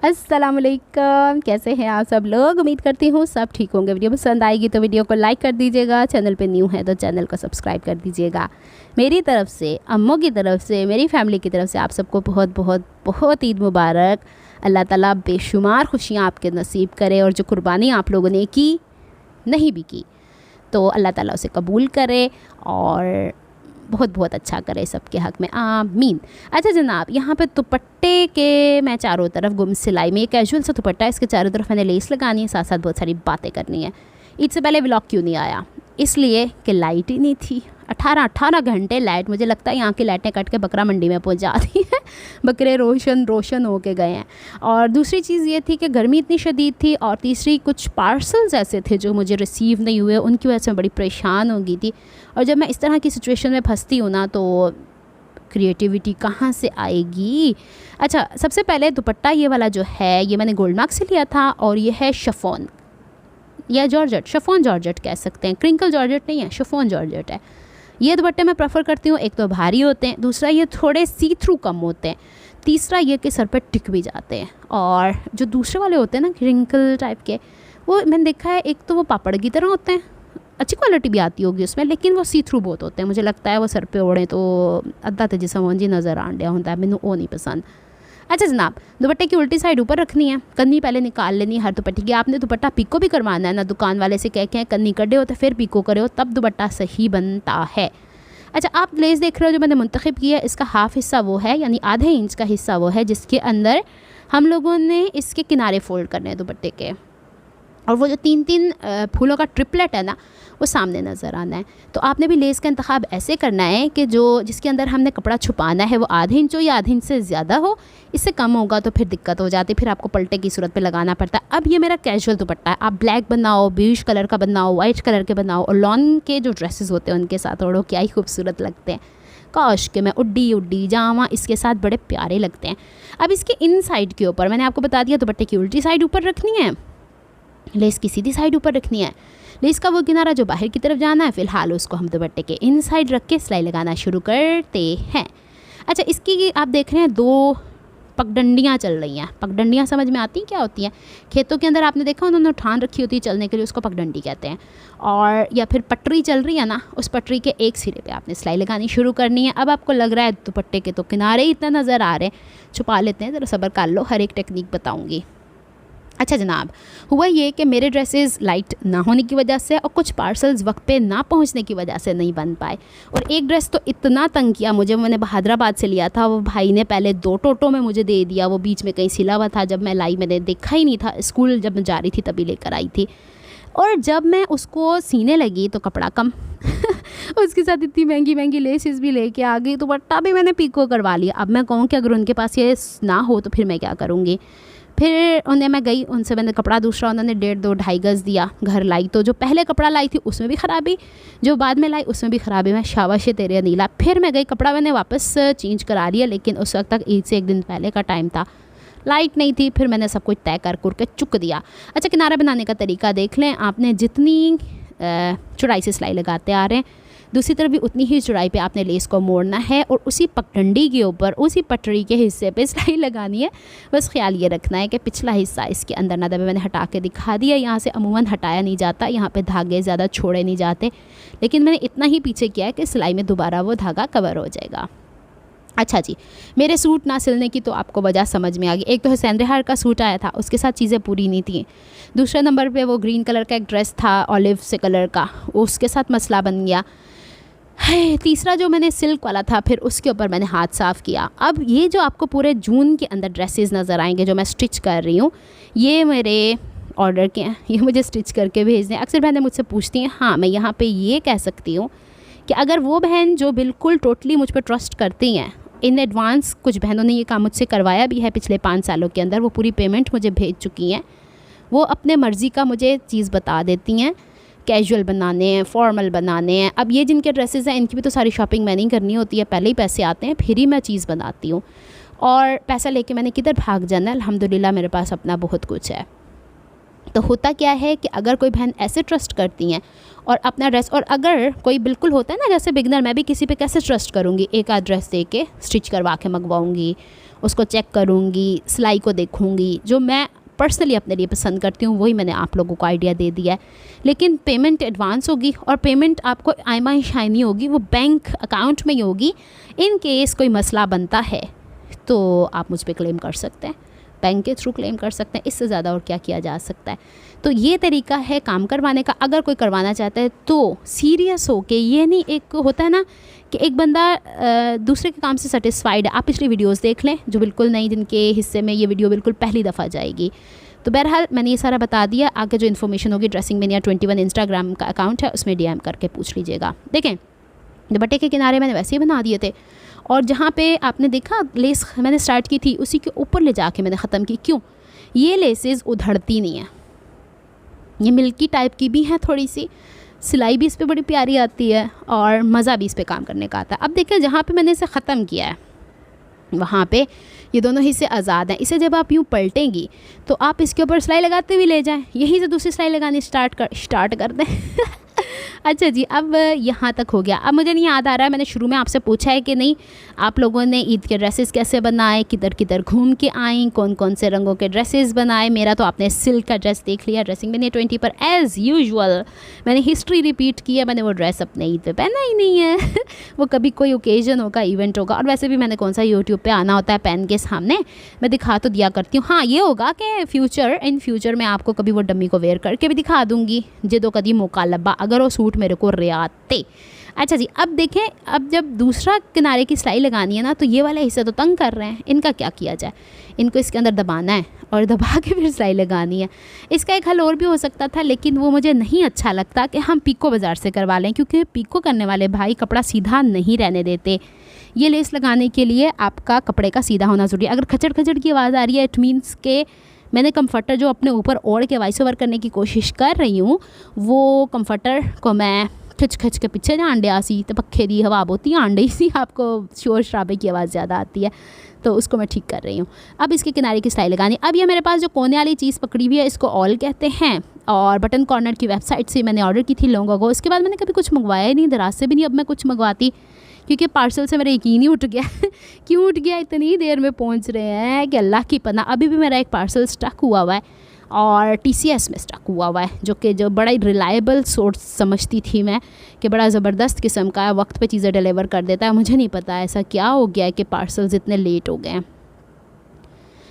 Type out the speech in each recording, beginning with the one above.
अस्सलाम वालेकुम, कैसे हैं आप सब लोग। उम्मीद करती हूँ सब ठीक होंगे। वीडियो पसंद आएगी तो वीडियो को लाइक कर दीजिएगा, चैनल पे न्यू है तो चैनल को सब्सक्राइब कर दीजिएगा। मेरी तरफ से, अम्मों की तरफ से, मेरी फैमिली की तरफ से आप सबको बहुत बहुत बहुत ईद मुबारक। अल्लाह ताला बेशुमार खुशियाँ आपके नसीब करे और जो कुर्बानी आप लोगों ने की, नहीं भी की, तो अल्लाह ताला उसे कबूल करे और बहुत बहुत अच्छा करे सबके हक़ में, आमीन। अच्छा जनाब, यहाँ पे दुपट्टे के मैं चारों तरफ गुम सिलाई में, कैजुअल सा दुपट्टा, इसके चारों तरफ मैंने लेस लगानी है, साथ साथ बहुत सारी बातें करनी है। ईद से पहले व्लॉग क्यों नहीं आया? इसलिए कि लाइट ही नहीं थी। 18 घंटे लाइट, मुझे लगता है यहाँ की लाइटें कट के बकरा मंडी में पहुँच जाती हैं। बकरे रोशन हो के गए हैं। और दूसरी चीज़ ये थी कि गर्मी इतनी शदीद थी, और तीसरी कुछ पार्सल्स ऐसे थे जो मुझे रिसीव नहीं हुए, उनकी वजह से मैं बड़ी परेशान हो गई थी। और जब मैं इस तरह की सिचुएशन में फंसती हूँ ना, तो क्रिएटिविटी कहाँ से आएगी। अच्छा, सबसे पहले दुपट्टा ये वाला जो है, ये मैंने गोल्ड मार्क से लिया था, और ये है शिफॉन या जॉर्जेट, शिफॉन जॉर्जेट कह सकते हैं, क्रिंकल जॉर्जेट नहीं है, शिफॉन जॉर्जेट है। ये दुपट्टे मैं प्रेफर करती हूँ। एक तो भारी होते हैं, दूसरा ये थोड़े सी थ्रू कम होते हैं, तीसरा ये कि सर पे टिक भी जाते हैं। और जो दूसरे वाले होते हैं ना क्रिंकल टाइप के, वो मैंने देखा है, एक तो वो पापड़ की तरह होते हैं, अच्छी क्वालिटी भी आती होगी उसमें, लेकिन वो सी थ्रू बहुत होते हैं। मुझे लगता है वो सर पे ओढ़े तो अद्धा ते जिसम जी नज़र आन दिया होता है, मैंने वो नहीं पसंद। अच्छा जनाब, दुपट्टे की उल्टी साइड ऊपर रखनी है, कन्नी पहले निकाल लेनी है हर दुपट्टे की। आपने दुपट्टा पिको भी करवाना है ना, दुकान वाले से कह के कन्नी कटे हो तो फिर पिको करे हो, तब दुपट्टा सही बनता है। अच्छा, आप लेस देख रहे हो जो मैंने मुंतखब किया है, इसका हाफ़ हिस्सा वो है, यानी आधे इंच का हिस्सा वो है जिसके अंदर हम लोगों ने इसके किनारे फ़ोल्ड करने हैं दुपट्टे के, और वो जो 3 फूलों का ट्रिपलेट है ना, वो सामने नज़र आना है। तो आपने भी लेस का इंतखाब ऐसे करना है कि जो जिसके अंदर हमने कपड़ा छुपाना है वो आधे इंच हो या आधे इंच से ज़्यादा हो। इससे कम होगा तो फिर दिक्कत हो जाती, फिर आपको पलटे की सूरत पे लगाना पड़ता है। अब ये मेरा कैजुअल दुपट्टा है, आप ब्लैक बनाओ, बीज कलर का बनाओ, वाइट कलर के बनाओ, और लॉन के जो ड्रेसेस होते हैं उनके साथ ओढ़ो, क्या ही खूबसूरत लगते हैं। काश के मैं उड्डी जामा इसके साथ बड़े प्यारे लगते हैं। अब इसके इन साइड के ऊपर मैंने आपको बता दिया, दुपट्टे की उल्टी साइड ऊपर रखनी है, लेस की सीधी साइड ऊपर रखनी है। लेस का वो किनारा जो बाहर की तरफ जाना है, फ़िलहाल उसको हम दुपट्टे के इन साइड रख के सिलाई लगाना शुरू करते हैं। अच्छा, इसकी आप देख रहे हैं 2 पगडंडियाँ चल रही हैं। पगडंडियाँ समझ में आती हैं क्या होती हैं? खेतों के अंदर आपने देखा उन्होंने ठान रखी होती है चलने के लिए, उसको पगडंडी कहते हैं। और या फिर पटरी चल रही है ना, उस पटरी के एक सिरे पे आपने सिलाई लगानी शुरू करनी है। अब आपको लग रहा है दुपट्टे के तो किनारे ही इतना नज़र आ रहे हैं, छुपा लेते हैं, ज़रा सब्र कर लो, हर एक टेक्निक बताऊँगी। अच्छा जनाब, हुआ ये कि मेरे ड्रेसेस लाइट ना होने की वजह से और कुछ पार्सल्स वक्त पे ना पहुंचने की वजह से नहीं बन पाए। और एक ड्रेस तो इतना तंग किया मुझे, मैंने हैदराबाद से लिया था, वो भाई ने पहले 2 टोटों में मुझे दे दिया, वो बीच में कहीं सिला हुआ था, जब मैं लाई मैंने देखा ही नहीं था, स्कूल जब मैं जा रही थी तभी लेकर आई थी। और जब मैं उसको सीने लगी तो कपड़ा कम उसके साथ इतनी महंगी महंगी लेसेस भी लेके आ गई, तो बट्टा भी मैंने पीको करवा लिया। अब मैं कहूँ कि अगर उनके पास ये ना हो तो फिर मैं क्या करूँगी। फिर उन्हें मैं गई, उनसे मैंने कपड़ा दूसरा, उन्होंने 1.5-2 गज़ दिया, घर लाई तो जो पहले कपड़ा लाई थी उसमें भी ख़राबी, जो बाद में लाई उसमें भी ख़राबी। मैं शाबाश तेरे नीला। फिर मैं गई, कपड़ा मैंने वापस चेंज करा लिया, लेकिन उस वक्त तक ईद से 1 दिन पहले का टाइम था, लाइट नहीं थी। फिर मैंने सब कुछ तय कर के चुक दिया। अच्छा, किनारा बनाने का तरीका देख लें। आपने जितनी चौड़ाई से सिलाई लगाते आ रहे हैं, दूसरी तरफ भी उतनी ही चौड़ाई पे आपने लेस को मोड़ना है, और उसी पगडंडी के ऊपर उसी पटरी के हिस्से पे सिलाई लगानी है। बस ख्याल ये रखना है कि पिछला हिस्सा इसके अंदर ना दबे। मैंने हटा के दिखा दिया, यहाँ से अमूमन हटाया नहीं जाता, यहाँ पे धागे ज़्यादा छोड़े नहीं जाते, लेकिन मैंने इतना ही पीछे किया है कि सिलाई में दोबारा वो धागा कवर हो जाएगा। अच्छा जी, मेरे सूट ना सिलने की तो आपको वजह समझ में आ गई। एक तो हुसैन रिहार का सूट आया था, उसके साथ चीज़ें पूरी नहीं थी। दूसरे नंबर पे वो ग्रीन कलर का एक ड्रेस था, ऑलिव से कलर का, उसके साथ मसला बन गया है। तीसरा जो मैंने सिल्क वाला था, फिर उसके ऊपर मैंने हाथ साफ़ किया। अब ये जो आपको पूरे जून के अंदर ड्रेसेस नज़र आएंगे जो मैं स्टिच कर रही हूँ, ये मेरे ऑर्डर के हैं, ये मुझे स्टिच करके भेज दें। अक्सर बहनें मुझसे पूछती हैं। हाँ, मैं यहाँ पे ये कह सकती हूँ कि अगर वो बहन जो बिल्कुल टोटली मुझ पर ट्रस्ट करती हैं, इन एडवांस कुछ बहनों ने ये काम मुझसे करवाया भी है पिछले 5 सालों के अंदर, वो पूरी पेमेंट मुझे भेज चुकी हैं, वो अपने मर्ज़ी का मुझे चीज़ बता देती हैं, कैजुअल बनाने हैं, फॉर्मल बनाने हैं। अब ये जिनके ड्रेसेस हैं इनकी भी तो सारी शॉपिंग मैंने ही करनी होती है, पहले ही पैसे आते हैं, फिर ही मैं चीज़ बनाती हूँ। और पैसा लेके मैंने किधर भाग जाना है, अल्हम्दुलिल्लाह मेरे पास अपना बहुत कुछ है। तो होता क्या है कि अगर कोई बहन ऐसे ट्रस्ट करती हैं और अपना ड्रेस, और अगर कोई बिल्कुल होता है ना जैसे बिगनर, मैं भी किसी पे कैसे ट्रस्ट करूँगी, एक आध ड्रेस दे के स्टिच करवा के मंगवाऊँगी, उसको चेक करूँगी, सिलाई को देखूँगी, जो मैं पर्सनली अपने लिए पसंद करती हूँ वही मैंने आप लोगों को आइडिया दे दिया है। लेकिन पेमेंट एडवांस होगी और पेमेंट आपको आइमा शाइनी होगी, वो बैंक अकाउंट में ही होगी। इन केस कोई मसला बनता है तो आप मुझ पर क्लेम कर सकते हैं, बैंक के थ्रू क्लेम कर सकते हैं, इससे ज़्यादा और क्या किया जा सकता है। तो ये तरीका है काम करवाने का। अगर कोई करवाना चाहता है तो सीरियस हो के, ये नहीं एक होता है ना कि एक बंदा दूसरे के काम से सेटिस्फाइड है। आप पिछली वीडियोस देख लें जो बिल्कुल नहीं, जिनके हिस्से में ये वीडियो बिल्कुल पहली दफ़ा जाएगी। तो बहरहाल मैंने ये सारा बता दिया। आगे जो इन्फॉर्मेशन होगी ड्रेसिंग मैनिया 21 इंस्टाग्राम का अकाउंट है, उसमें DM करके पूछ लीजिएगा। देखें दुपट्टे के किनारे मैंने वैसे ही बना दिए थे, और जहाँ पे आपने देखा लेस मैंने स्टार्ट की थी उसी के ऊपर ले जाके मैंने ख़त्म की। क्यों? ये लेसेस उधड़ती नहीं है, ये मिल्की टाइप की भी हैं थोड़ी सी, सिलाई भी इस पर बड़ी प्यारी आती है और मज़ा भी इस पर काम करने का आता है। अब देखें जहाँ पे मैंने इसे ख़त्म किया है वहाँ पे ये दोनों हिस्से आज़ाद हैं। इसे जब आप यूँ पलटेंगी तो आप इसके ऊपर सिलाई लगाते हुए ले जाएं, यहीं से दूसरी सिलाई लगानी स्टार्ट कर दें। अच्छा जी, अब यहाँ तक हो गया। अब मुझे नहीं याद आ रहा है मैंने शुरू में आपसे पूछा है कि नहीं, आप लोगों ने ईद के ड्रेसेस कैसे बनाए, किधर किधर घूम के आई, कौन कौन से रंगों के ड्रेसेस बनाए। मेरा तो आपने सिल्क का ड्रेस देख लिया ड्रेसिंग मैनिया 20 पर। एज़ यूजुअल मैंने हिस्ट्री रिपीट की है, मैंने वो ड्रेस अपने ईद पे पहना ही नहीं है। वो कभी कोई ओकेजन होगा, इवेंट होगा, और वैसे भी मैंने कौन सा यूट्यूब पर आना होता है पहन के सामने, मैं दिखा तो दिया करती हूँ। हाँ ये होगा कि इन फ्यूचर मैं आपको कभी वो डम्मी को वेयर करके भी दिखा दूँगी, जिदो कदी मौका लब्बा, अगर वो सूट मेरे को रियाते। अच्छा जी, अब देखें, अब जब दूसरा किनारे की सिलाई लगानी है ना, तो ये वाला हिस्सा तो तंग कर रहे हैं, इनका क्या किया जाए? इनको इसके अंदर दबाना है और दबा के फिर सिलाई लगानी है। इसका एक हल और भी हो सकता था, लेकिन वो मुझे नहीं अच्छा लगता कि हम पीको बाज़ार से करवा लें, क्योंकि पीको करने वाले भाई कपड़ा सीधा नहीं रहने देते। ये लेस लगाने के लिए आपका कपड़े का सीधा होना ज़रूरी है। अगर खचड़ खचड़ की आवाज़ आ रही है, इट मीन्स के मैंने कंफर्टर जो अपने ऊपर ओढ़ के वॉइस ओवर करने की कोशिश कर रही हूँ, वो कंफर्टर को मैं खिच खिच के पीछे जान दिया सी, तो पखे दी हवा होती आंडे सी, आपको शोर शराबे की आवाज़ ज़्यादा आती है, तो उसको मैं ठीक कर रही हूँ। अब इसके किनारे की सिलाई लगानी। अब ये मेरे पास जो कोने वाली चीज़ पकड़ी हुई है, इसको ऑल कहते हैं, और बटन कॉर्नर की वेबसाइट से मैंने ऑर्डर की थी लॉन्ग अगो। इसके बाद मैंने कभी कुछ मंगवाया ही नहीं, दराज से भी नहीं अब मैं कुछ मंगवाती, क्योंकि पार्सल से मेरा यकीन ही उठ गया। क्यों उठ गया? इतनी देर में पहुंच रहे हैं कि अल्लाह की पनाह। अभी भी मेरा एक पार्सल स्टक हुआ हुआ है और TCS में स्टक हुआ है, जो बड़ा ही रिलायबल सोर्स समझती थी मैं कि बड़ा ज़बरदस्त किस्म का है, वक्त पे चीज़ें डिलीवर कर देता है। मुझे नहीं पता ऐसा क्या हो गया है कि पार्सल्स इतने लेट हो गए हैं।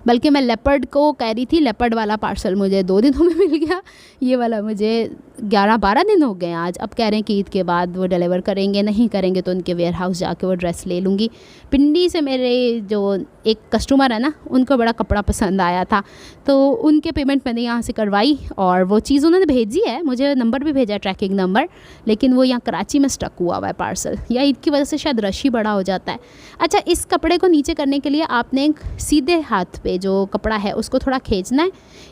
बल्कि मैं लेपर्ड को कह रही थी, लेपर्ड वाला पार्सल मुझे 2 दिनों में मिल गया, ये वाला मुझे 11-12 दिन हो गए आज। अब कह रहे हैं कि ईद के बाद वो डिलीवर करेंगे, नहीं करेंगे तो उनके वेयर हाउस जाके वो ड्रेस ले लूँगी। पिंडी से मेरे जो एक कस्टमर है ना, उनको बड़ा कपड़ा पसंद आया था, तो उनके पेमेंट मैंने यहाँ से करवाई और वो चीज़ उन्होंने भेजी है, मुझे नंबर भी भेजा है, ट्रैकिंग नंबर, लेकिन वो यहाँ कराची में स्टक हुआ है पार्सल, या ईद की वजह से शायद रश ही बड़ा हो जाता है। अच्छा, इस कपड़े को नीचे करने के लिए आपने एक सीधे हाथ पे जो कपड़ा है उसको थोड़ा खींचना है,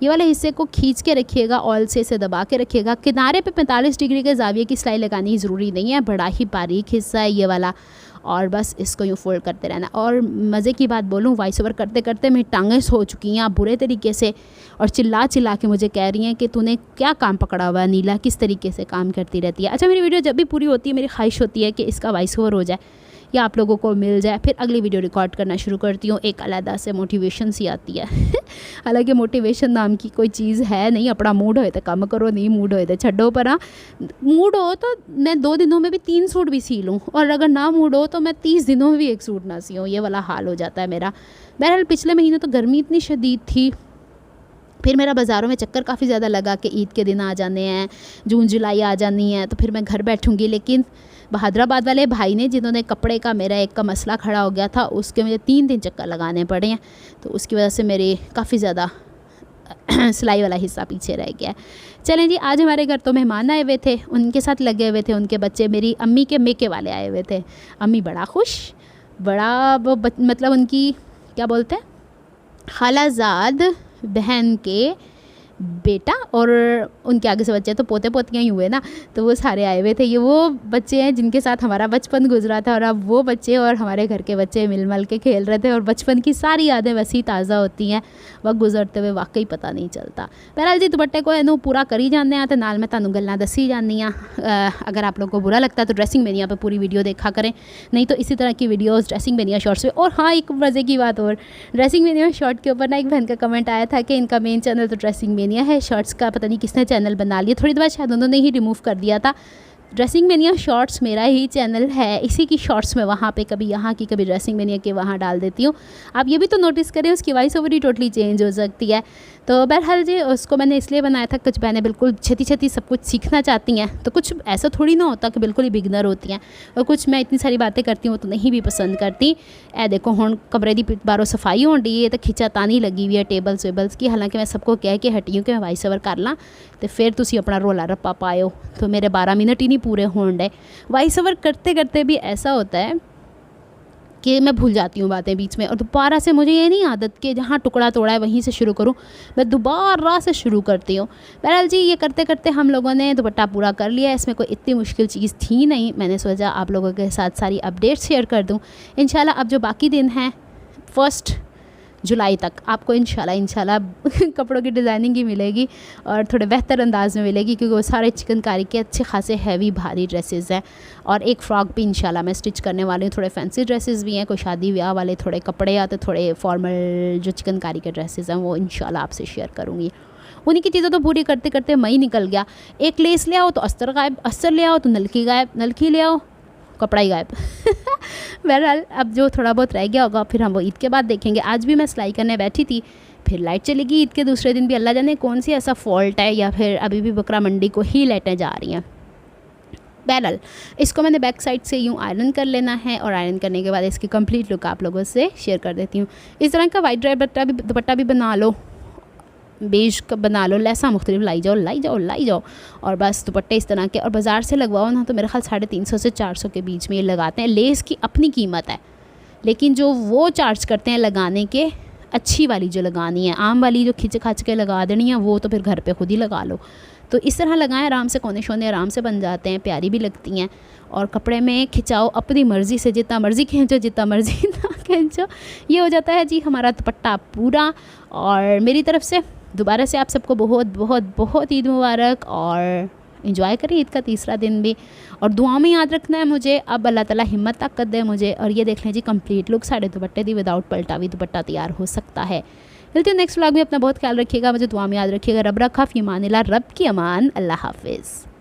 ये वाले हिस्से को खींच के रखिएगा, ऑयल से इसे दबा के रखिएगा। किनारे पे 45 डिग्री के जाविये की सिलाई लगानी ज़रूरी नहीं है, बड़ा ही बारीक हिस्सा है ये वाला, और बस इसको यूँ फोल्ड करते रहना। और मज़े की बात बोलूँ, वॉइस ओवर करते करते मेरी टांगें सो चुकी हैं बुरे तरीके से, और चिल्ला चिल्ला के मुझे कह रही हैं कि तूने क्या काम पकड़ा हुआ है नीला, किस तरीके से काम करती रहती है। अच्छा, मेरी वीडियो जब भी पूरी होती है मेरी ख्वाहिश होती है कि इसका वॉइस ओवर हो जाए या आप लोगों को मिल जाए, फिर अगली वीडियो रिकॉर्ड करना शुरू करती हूँ। एक अलग से मोटिवेशन सी आती है। हालांकि मोटिवेशन नाम की कोई चीज़ है नहीं, अपना मूड होए तो काम करो, नहीं मूड होए तो छड्डो। पर हाँ, मूड हो तो मैं 2 दिनों में भी 3 सूट भी सी लूँ, और अगर ना मूड हो तो मैं 30 दिनों में भी 1 सूट ना सी हूँ, ये वाला हाल हो जाता है मेरा। बहरहाल पिछले महीने तो गर्मी इतनी शदीद थी, फिर मेरा बाज़ारों में चक्कर काफ़ी ज़्यादा लगा कि ईद के दिन आ जाने हैं, जून जुलाई आ जानी है, तो फिर मैं घर बैठूँगी। लेकिन हैदराबाद वाले भाई ने, जिन्होंने कपड़े का मेरा एक का मसला खड़ा हो गया था, उसके मुझे 3 दिन चक्कर लगाने पड़े हैं, तो उसकी वजह से मेरी काफ़ी ज़्यादा सिलाई वाला हिस्सा पीछे रह गया। चलें जी, आज हमारे घर तो मेहमान आए हुए थे, उनके साथ लगे हुए थे उनके बच्चे, मेरी अम्मी के मेके वाले आए हुए थे। अम्मी बड़ा खुश, बड़ा मतलब उनकी क्या बोलते हैं, खालाजाद बहन के बेटा और उनके आगे से बच्चे, तो पोते पोतियाँ ही हुए ना, तो वो सारे आए हुए थे। ये वो बच्चे हैं जिनके साथ हमारा बचपन गुजरा था, और अब वो बच्चे और हमारे घर के बच्चे मिल के खेल रहे थे, और बचपन की सारी यादें वैसी ताज़ा होती हैं वक्त गुजरते हुए, वाकई पता नहीं चलता। बहरहाल जी दुपट्टे को इनू पूरा करी जाने आ, तो नाल मैं तुहानू गल्लां दसी जानी आ। अगर आप लोगों को बुरा लगता है तो ड्रेसिंग मेनिया पे पूरी वीडियो देखा करें, नहीं तो इसी तरह की वीडियोस ड्रेसिंग मेनिया शॉर्ट्स पे। और हाँ, एक मज़े की बात और, ड्रेसिंग मेनिया शॉर्ट के ऊपर ना एक बहन का कमेंट आया था कि इनका मेन चैनल तो ड्रेसिंग मेनिया है, शॉर्ट्स का पता नहीं किसने चैनल बना लिया, थोड़ी देर बाद शायद उन्होंने ही रिमूव कर दिया था। ड्रेसिंग मेनिया शॉर्ट्स मेरा ही चैनल है, इसी की शॉर्ट्स में वहाँ पे कभी यहाँ की कभी ड्रेसिंग मेनिया के वहाँ डाल देती हूँ। आप ये भी तो नोटिस करें, उसकी वॉइस ओवर ही टोटली चेंज हो सकती है। तो बहरहाल जी उसको मैंने इसलिए बनाया था, कुछ बहनें बिल्कुल छेती छेती सब कुछ सीखना चाहती हैं, तो कुछ ऐसा थोड़ी ना होता कि बिल्कुल ही बिगनर होती हैं, और कुछ मैं इतनी सारी बातें करती हूँ तो नहीं भी पसंद करती। ए देखो हुण कमरे की बारों सफाई होन डी है, तो खिंचातानी लगी हुई है टेबल्स वेबल्स की, हालांकि मैं सबको कह के हटी हूँ कि मैं वॉइस ओवर कर ला, तो फिर तुसी अपना रोला रप्पा पायो, तो मेरे 12 मिनट ही नहीं पूरे होने डे। वॉइस ओवर करते करते भी ऐसा होता है कि मैं भूल जाती हूँ बातें बीच में, और दोबारा से मुझे ये नहीं आदत कि जहाँ टुकड़ा तोड़ा है वहीं से शुरू करूँ, मैं दोबारा से शुरू करती हूँ। बहरहाल जी ये करते करते हम लोगों ने दुपट्टा पूरा कर लिया, इसमें कोई इतनी मुश्किल चीज़ थी नहीं। मैंने सोचा आप लोगों के साथ सारी अपडेट्स शेयर कर दूँ। इंशाल्लाह अब जो बाकी दिन हैं 1 जुलाई तक आपको इंशाल्लाह कपड़ों की डिज़ाइनिंग ही मिलेगी, और थोड़े बेहतर अंदाज में मिलेगी, क्योंकि वो सारे चिकनकारी के अच्छे खासे हैवी भारी ड्रेसेस हैं। और एक फ़्रॉक भी इंशाल्लाह मैं स्टिच करने वाली हूँ, थोड़े फैंसी ड्रेसेस भी हैं, कोई शादी ब्याह वाले थोड़े कपड़े या तो थोड़े फॉर्मल जो चिकनकारी के ड्रेसेस हैं वो इंशाल्लाह आपसे शेयर करूँगी। उन्हीं की चीज़ें तो पूरी करते करते मई निकल गया। एक लेस ले आओ तो अस्तर गायब, अस्तर ले आओ तो नलकी गायब, नलकी ले आओ कपड़ा ही गायब। बहरहाल अब जो थोड़ा बहुत रह गया होगा फिर हम वो ईद के बाद देखेंगे। आज भी मैं सिलाई करने बैठी थी, फिर लाइट चली गई। ईद के दूसरे दिन भी अल्लाह जाने कौन सी ऐसा फॉल्ट है, या फिर अभी भी बकरा मंडी को ही लाइटें जा रही हैं। बहरहाल इसको मैंने बैक साइड से यूँ आयरन कर लेना है, और आयरन करने के बाद इसकी कंप्लीट लुक आप लोगों से शेयर कर देती हूँ। इस तरह का वाइट ड्राई दुपट्टा भी बना लो, बेज का बना लो, लैसा मुख्तलिफ लाई जाओ, और बस दुपट्टे इस तरह के। और बाज़ार से लगवाओ ना तो मेरे ख्याल 350 से 400 के बीच में ये लगाते हैं। लेस की अपनी कीमत है, लेकिन जो वो चार्ज करते हैं लगाने के, अच्छी वाली जो लगानी है, आम वाली जो खिंच खाच के लगा देनी है वो तो फिर घर पे खुद ही लगा लो। तो इस तरह लगाएं, आराम से कोने शोने आराम से बन जाते हैं, प्यारी भी लगती हैं। और कपड़े में खिंचाओ अपनी मर्ज़ी से, जितना मर्ज़ी खींचो, जितना मर्ज़ी ना खींचो। ये हो जाता है जी हमारा दुपट्टा पूरा। और मेरी तरफ से दोबारा से आप सबको बहुत बहुत बहुत ईद मुबारक, और एंजॉय करें ईद का तीसरा दिन भी। और दुआ में याद रखना है मुझे, अब अल्लाह ताला हिम्मत ताकत दे मुझे। और ये देख लें जी कंप्लीट लुक साढ़े दुपट्टे दी विदाउट पलटा भी दुपट्टा तैयार हो सकता है। मिलते हैं नेक्स्ट व्लॉग में, अपना बहुत ख्याल रखिएगा, मुझे दुआ में याद रखिएगा। रब रखा फ़ी अमानिल्लाह, रब की अमान, अल्लाह हाफिज़।